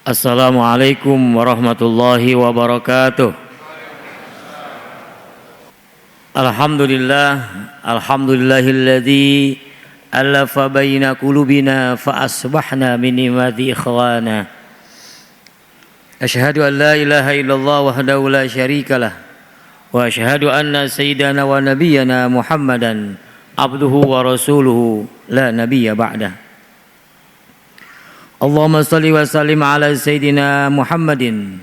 Assalamualaikum warahmatullahi wabarakatuh. Alhamdulillahilladzi alafa baina qulubina fa asbahna min ni'mati ikhwana. Asyhadu an la ilaha illallah wahdahu la syarikalah wa asyhadu anna sayyidana wa nabiyyana Muhammadan abduhu wa rasuluhu la nabiyya ba'dah. Allahumma salli wa sallim ala sayyidina Muhammadin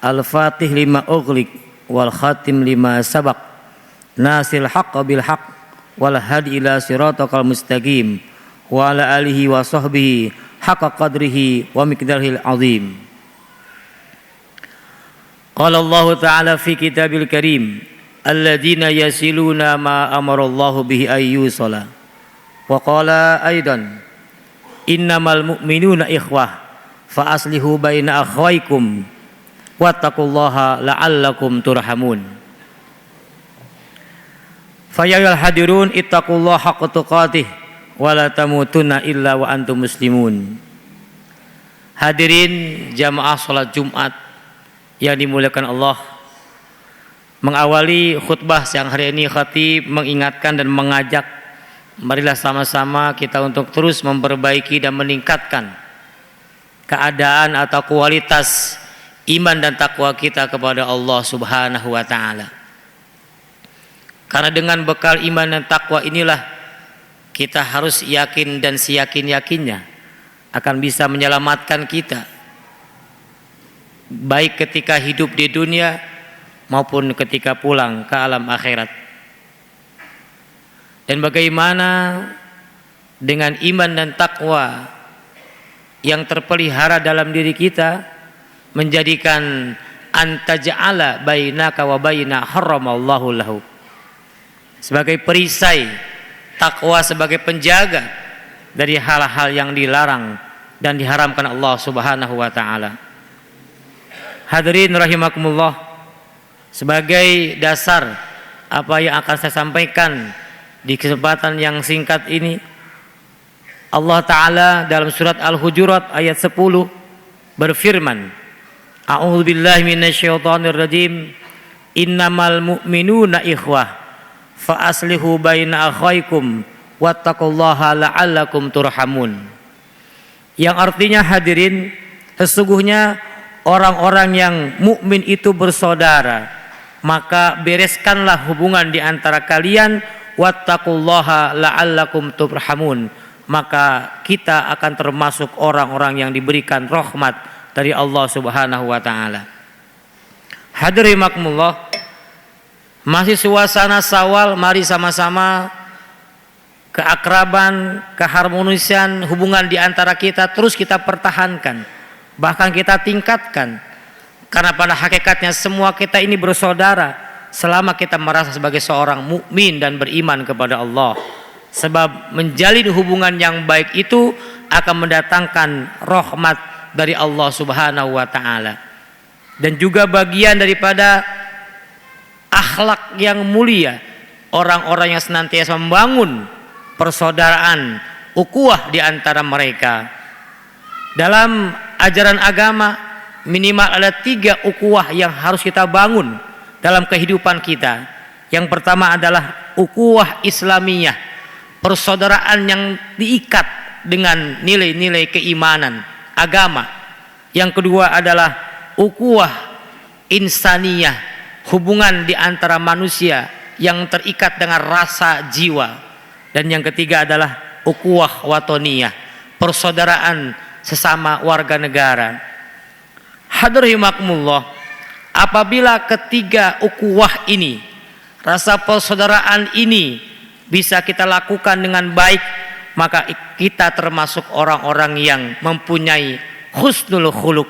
al-fatih lima ughliq wal khatim lima sabaq nasil haqqa bil haqq wal hadi ila siratal mustaqim wa ala alihi wa sahbihi haqqa qadrihi wa miqdarihil azim. Qala Allah ta'ala fi kitabil karim alladzina yasiluna ma amara Allah bihi ayyusala wa qala aidan innamal mu'minuna ikhwah fa aslihu baina akhwaykum wattaqullaha la'allakum turhamun. Fayal hadirun ittaqullaha haqqa tuqatih wa la tamutunna illa wa antum muslimun. Hadirin jamaah salat Jumat yang dimuliakan Allah, mengawali khutbah siang hari ini khatib mengingatkan dan mengajak, marilah sama-sama kita untuk terus memperbaiki dan meningkatkan keadaan atau kualitas iman dan takwa kita kepada Allah Subhanahu wa ta'ala. Karena dengan bekal iman dan takwa inilah kita harus yakin dan seyakin-yakinnya akan bisa menyelamatkan kita, baik ketika hidup di dunia maupun ketika pulang ke alam akhirat. Dan bagaimana dengan iman dan takwa yang terpelihara dalam diri kita menjadikan antaja'ala bainaka wa baina haramallahu lahu, sebagai perisai takwa, sebagai penjaga dari hal-hal yang dilarang dan diharamkan Allah Subhanahu wa ta'ala. Hadirin rahimakumullah, sebagai dasar apa yang akan saya sampaikan di kesempatan yang singkat ini, Allah Ta'ala dalam surat Al-Hujurat ayat 10 berfirman, A'udzubillahi minasyaitonirrajim, innamal mu'minuna ikhwah fa aslihu baina akhwaykum wattaqullaha la'allakum turhamun. Yang artinya, hadirin, sesungguhnya orang-orang yang mukmin itu bersaudara, maka bereskanlah hubungan di antara kalian, wattaqullaha la'allakum turhamun, maka kita akan termasuk orang-orang yang diberikan rahmat dari Allah Subhanahu wa ta'ala. Hadirin rahimakumullah, masih suasana Syawal, mari sama-sama keakraban, keharmonisan hubungan di antara kita terus kita pertahankan, bahkan kita tingkatkan, karena pada hakikatnya semua kita ini bersaudara selama kita merasa sebagai seorang mukmin dan beriman kepada Allah. Sebab menjalin hubungan yang baik itu akan mendatangkan rahmat dari Allah Subhanahu wa ta'ala, dan juga bagian daripada akhlak yang mulia orang-orang yang senantiasa membangun persaudaraan, ukhuwah di antara mereka. Dalam ajaran agama minimal ada 3 ukhuwah yang harus kita bangun dalam kehidupan kita. Yang pertama adalah ukhuwah Islamiyah, persaudaraan yang diikat dengan nilai-nilai keimanan agama. Yang kedua adalah ukhuwah insaniyah, hubungan di antara manusia yang terikat dengan rasa jiwa. Dan yang ketiga adalah ukhuwah watoniyah, persaudaraan sesama warga negara. Hadirin rahimakumullah, apabila ketiga ukhuwah ini, rasa persaudaraan ini bisa kita lakukan dengan baik, maka kita termasuk orang-orang yang mempunyai husnul khuluq.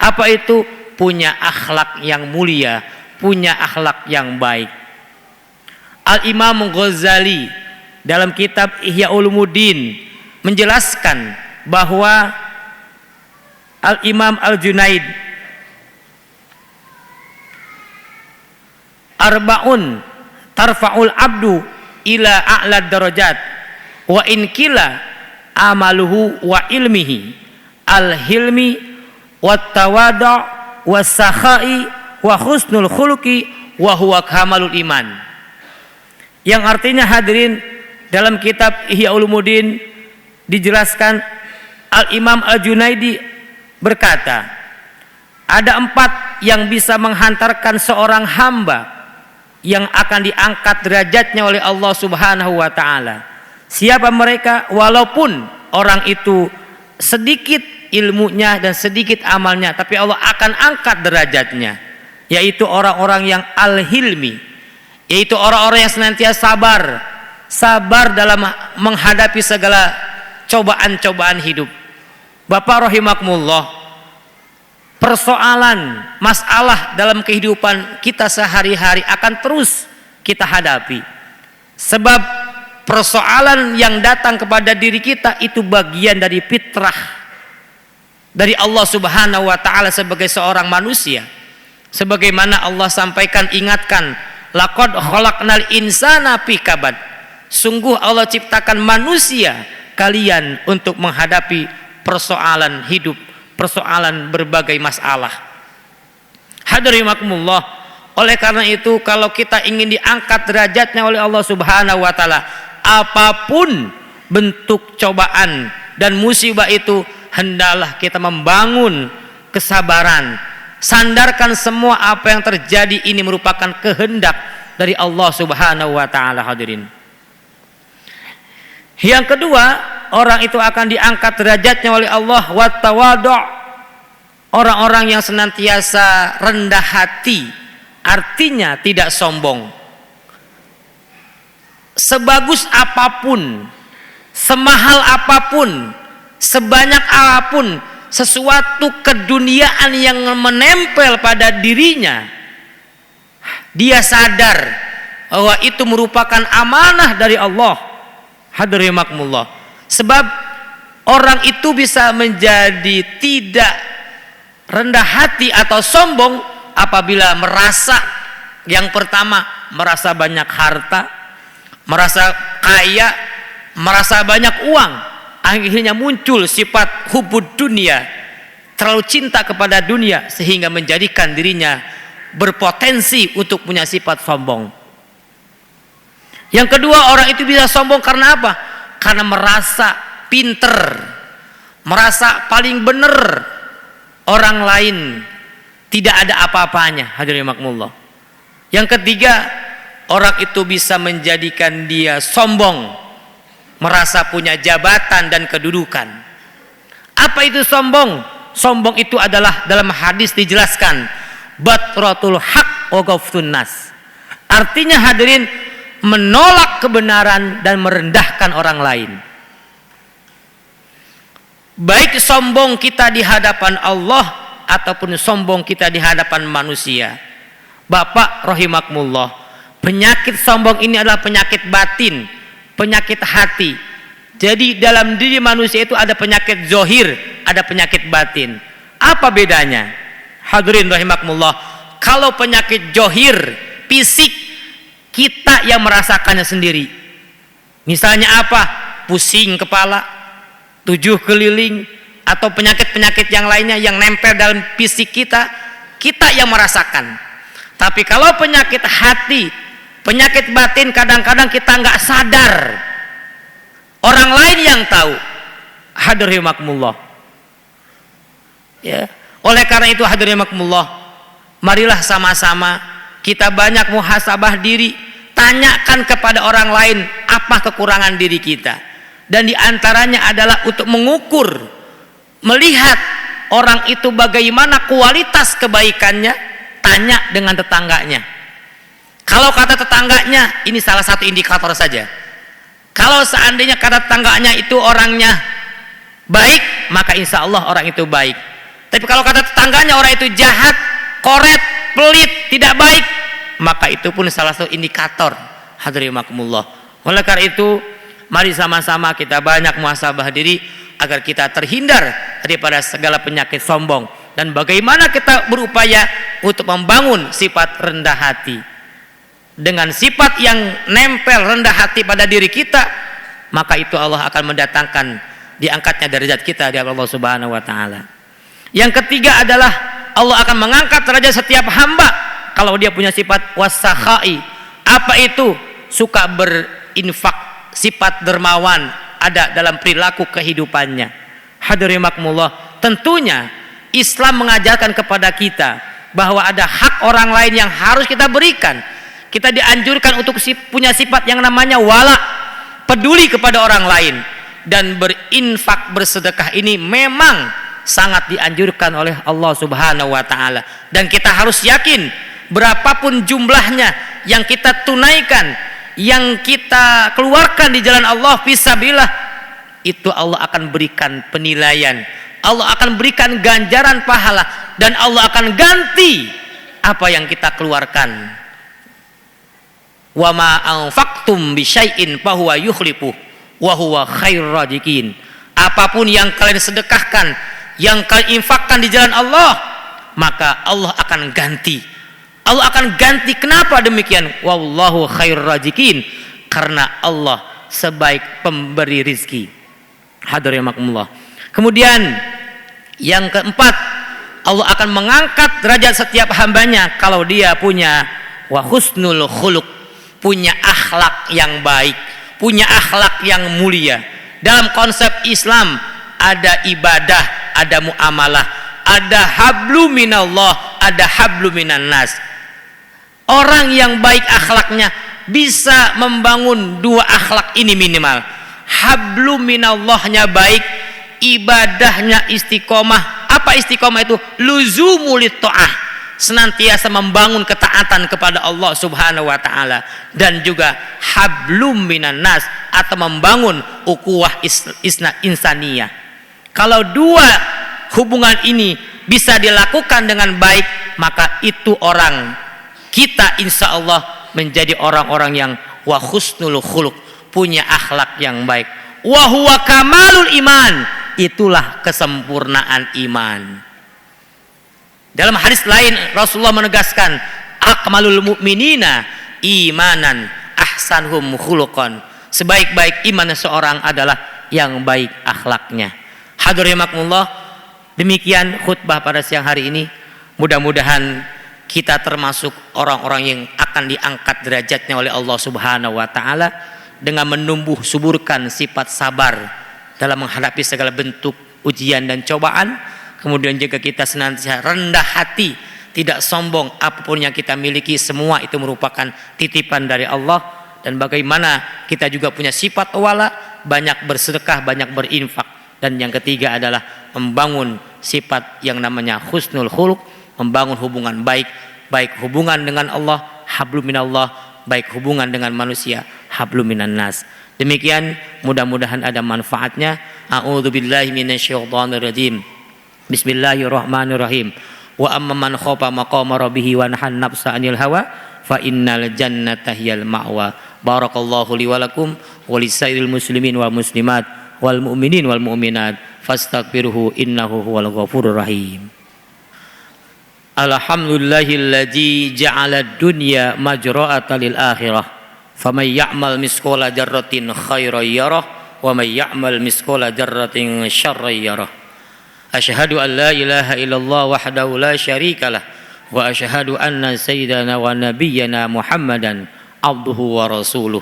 Apa itu? Punya akhlak yang mulia, punya akhlak yang baik. Al-Imam Ghazali dalam kitab Ihya Ulumuddin menjelaskan bahwa Al-Imam Al-Junaid arba'un tarfa'ul abdu ila a'la darajat wa in kila amaluhu wa ilmihi al-hilmi wat tawadu' was sakhai wa husnul khuluqi wa huwa kamalul iman. Yang artinya hadirin, dalam kitab Ihya Ulumuddin dijelaskan, Al-Imam Al-Junaidi berkata, ada 4 yang bisa menghantarkan seorang hamba yang akan diangkat derajatnya oleh Allah Subhanahu wa taala. Siapa mereka? Walaupun orang itu sedikit ilmunya dan sedikit amalnya, tapi Allah akan angkat derajatnya, yaitu orang-orang yang al-hilmi, yaitu orang-orang yang senantiasa sabar dalam menghadapi segala cobaan-cobaan hidup. Bapak rahimakumullah, persoalan, masalah dalam kehidupan kita sehari-hari akan terus kita hadapi. Sebab persoalan yang datang kepada diri kita itu bagian dari fitrah dari Allah Subhanahu wa taala sebagai seorang manusia. Sebagaimana Allah sampaikan, ingatkan, laqad khalaqnal insana fi kabad. Sungguh Allah ciptakan manusia kalian untuk menghadapi persoalan hidup, persoalan berbagai masalah. Hadirin rahimakumullah, oleh karena itu kalau kita ingin diangkat derajatnya oleh Allah Subhanahu wa taala, apapun bentuk cobaan dan musibah itu, hendaklah kita membangun kesabaran. Sandarkan semua apa yang terjadi ini merupakan kehendak dari Allah Subhanahu wa taala. Hadirin, yang kedua, orang itu akan diangkat derajatnya oleh Allah wat tawadu', orang-orang yang senantiasa rendah hati, artinya tidak sombong. Sebagus apapun, semahal apapun, sebanyak apapun sesuatu keduniaan yang menempel pada dirinya, dia sadar bahwa itu merupakan amanah dari Allah. Hadirin rahimakumullah. Sebab orang itu bisa menjadi tidak rendah hati atau sombong apabila merasa, yang pertama, merasa banyak harta, merasa kaya, merasa banyak uang. Akhirnya muncul sifat hubud dunia, terlalu cinta kepada dunia, sehingga menjadikan dirinya berpotensi untuk punya sifat sombong. Yang kedua, orang itu bisa sombong karena apa? Karena merasa pinter, merasa paling benar, orang lain tidak ada apa-apanya. Hadirin rahimakumullah. Yang ketiga, orang itu bisa menjadikan dia sombong, merasa punya jabatan dan kedudukan. Apa itu sombong? Sombong itu adalah, dalam hadis dijelaskan, batratul haq wa ghafdun nas. Artinya hadirin, menolak kebenaran dan merendahkan orang lain. Baik sombong kita di hadapan Allah ataupun sombong kita di hadapan manusia. Bapak rahimakumullah, penyakit sombong ini adalah penyakit batin, penyakit hati. Jadi dalam diri manusia itu ada penyakit zohir, ada penyakit batin. Apa bedanya? Hadirin rahimakumullah, kalau penyakit zohir, fisik, kita yang merasakannya sendiri. Misalnya apa? Pusing kepala, 7 keliling, atau penyakit-penyakit yang lainnya yang nempel dalam fisik kita, kita yang merasakan. Tapi kalau penyakit hati, penyakit batin, kadang-kadang kita nggak sadar, orang lain yang tahu. Hadirin rahimakumullah. Ya. Oleh karena itu hadirin rahimakumullah, marilah sama-sama kita banyak muhasabah diri, tanyakan kepada orang lain apa kekurangan diri kita. Dan diantaranya adalah untuk mengukur, melihat orang itu bagaimana kualitas kebaikannya, tanya dengan tetangganya. Kalau kata tetangganya, ini salah satu indikator saja. Kalau seandainya kata tetangganya itu orangnya baik, maka insya Allah orang itu baik. Tapi kalau kata tetangganya orang itu jahat, koret, pelit, tidak baik, maka itu pun salah satu indikator. Hadirin rahimakumullah. Oleh karena itu, mari sama-sama kita banyak muhasabah diri agar kita terhindar daripada segala penyakit sombong, dan bagaimana kita berupaya untuk membangun sifat rendah hati. Dengan sifat yang nempel rendah hati pada diri kita, maka itu Allah akan mendatangkan diangkatnya derajat kita di Allah Subhanahu wa taala. Yang ketiga adalah Allah akan mengangkat derajat setiap hamba kalau dia punya sifat wasakhai. Apa itu? Suka berinfak, sifat dermawan ada dalam perilaku kehidupannya. Hadirin rahimakumullah, tentunya Islam mengajarkan kepada kita bahwa ada hak orang lain yang harus kita berikan. Kita dianjurkan untuk punya sifat yang namanya wala, peduli kepada orang lain, dan berinfak, bersedekah ini memang sangat dianjurkan oleh Allah Subhanahu wa taala. Dan kita harus yakin berapapun jumlahnya yang kita tunaikan, yang kita keluarkan di jalan Allah fisabilillah, itu Allah akan berikan penilaian, Allah akan berikan ganjaran pahala, dan Allah akan ganti apa yang kita keluarkan. Wa ma anfaqtum bi syai'in fahuwa yukhlifuh wa huwa khairur raziqin. Apapun yang kalian sedekahkan, yang kalian infakkan di jalan Allah, maka Allah akan ganti. Allah akan ganti. Kenapa demikian? Wallahu khairur raziqin, karena Allah sebaik pemberi rizki. Hadirin rahimakumullah. Kemudian yang keempat, Allah akan mengangkat derajat setiap hambanya kalau dia punya wa husnul khuluq, punya akhlak yang baik, punya akhlak yang mulia. Dalam konsep Islam ada ibadah, ada muamalah, ada hablu minallah, ada hablu minan nas. Orang yang baik akhlaknya bisa membangun dua akhlak ini minimal. Hablu minallahnya baik, ibadahnya istiqomah. Apa istiqomah itu? Luzumulit ta'ah, senantiasa membangun ketaatan kepada Allah Subhanahu wa taala. Dan juga hablum minan nas, atau membangun ukhuwah insaniyah. Kalau dua hubungan ini bisa dilakukan dengan baik, maka itu orang, kita insya Allah menjadi orang-orang yang wa husnul khuluq, punya akhlak yang baik. Wa huwa kamalul iman, itulah kesempurnaan iman. Dalam hadis lain Rasulullah menegaskan, akmalul mu'minina imanan ahsanhum khuluqan. Sebaik-baik iman seorang adalah yang baik akhlaknya. Hadirin rahimakumullah, demikian khutbah pada siang hari ini. Mudah-mudahan kita termasuk orang-orang yang akan diangkat derajatnya oleh Allah Subhanahu wa taala dengan menumbuh suburkan sifat sabar dalam menghadapi segala bentuk ujian dan cobaan. Kemudian juga kita senantiasa rendah hati, tidak sombong. Apapun yang kita miliki semua itu merupakan titipan dari Allah. Dan bagaimana kita juga punya sifat wala, banyak bersedekah, banyak berinfak. Dan yang ketiga adalah membangun sifat yang namanya husnul khuluq, membangun hubungan baik, baik hubungan dengan Allah, hablum minallah, baik hubungan dengan manusia, hablum minan nas. Demikian, mudah-mudahan ada manfaatnya. A'udzubillahi minasyaitonir rajim. Bismillahirrahmanirrahim. Wa amma man khafa maqama rabbih wa nahan nafsa 'anil hawa fa innal jannata hiyal ma'wa. Barakallahu li wa lakum wa lisairil muslimin wal muslimat wal mu'minin wal mu'minat fastaghfiruhu innahu huwal ghafurur rahim. Alhamdulillahilladzi ja'ala ad-dunya majra'atan lil akhirah. Faman ya'mal misqala dzarratin khairan yarah wa may ya'mal misqala dzarratin syarran yarah. Asyhadu an la ilaha illallah wahdahu la syarikalah wa asyhadu anna sayyidana wa nabiyyana Muhammadan abduhu wa rasuluh.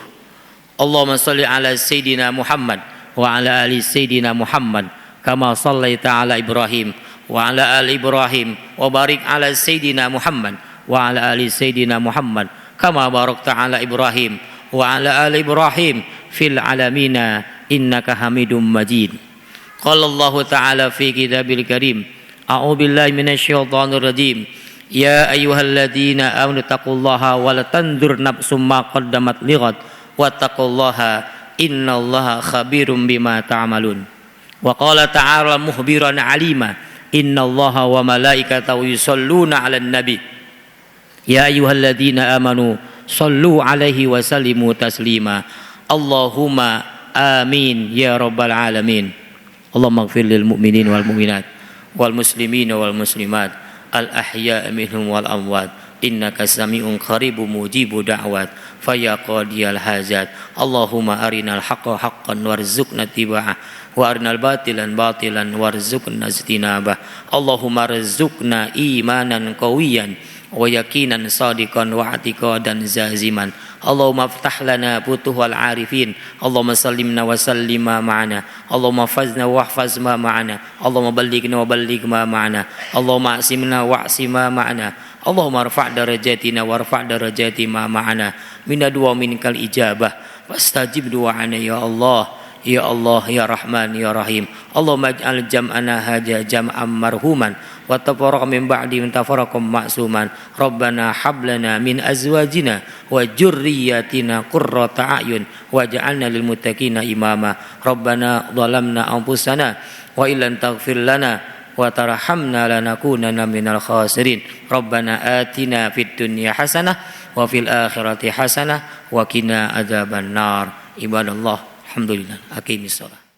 Allahumma shalli ala sayyidina Muhammad wa ala ali sayyidina Muhammad kama shallaita ala Ibrahim wa ala ali Ibrahim wa barik ala sayyidina Muhammad wa ala ali sayyidina Muhammad kama barakta ala Ibrahim wa ala ali Ibrahim fil alamina innaka Hamidum Majid. Qala Allah Ta'ala fi kitabil karim, a'udzu billahi minasyaitonir rajim. Ya ayyuhalladzina amanu taqullaha wa la tanzur nafsum ma qaddamat lighad wattaqullaha innallaha khabirum bima ta'malun. Wa qala ta'ala mukhbiran 'alima, innallaha wa malaikatahu yusholluna 'alan nabi. Ya ayyuhalladzina amanu shallu 'alaihi wa sallimu taslima. Allahumma amin ya rabbal alamin. Allahumma ighfir lil mu'minin wal mu'minat wal muslimin wal muslimat al ahya' minhum wal amwat innaka sami'un qaribun mujibu da'wat faya qadiyal hajat. Allahumma arinal haqqa haqqan warzuqna tiba'ah wa arinal batilan batilan warzuqna ijtinabah. Allahumma rizqna imanan qawiyan wa yaqinan sadiqan wa i'tiqadan zaziman. Allahumma aftah lana futuhal arifin. Allahumma sallimna wa sallima ma'ana. Allahumma fazna wa hfaz ma ma'ana. Allahumma ballighna wa balligh ma ma'ana. Allahumma asimna wa asima ma'ana. Allahumma rfa' darajatina wa rfa' darajati ma ma'ana. Min adwa minkal ijabah wastajib du'ana ya Allah. Ya Allah, ya Rahman, ya Rahim. Allahumma ij'al jam'ana hadha jam'an marhuman wa tafarraq min ba'di tafarraqan ma'suman. Rabbana hab lana min azwajina wa dzurriyyatina qurrata a'yun waj'alna lil muttaqina imama. Rabbana zalamna anfusana wa illam taghfir lana wa tarhamna lanakunanna minal khasirin. Rabbana atina fid dunya hasanah wa fil akhirati hasanah wa qina adzabannar. Ibadallah, alhamdulillah, aqimis shalah.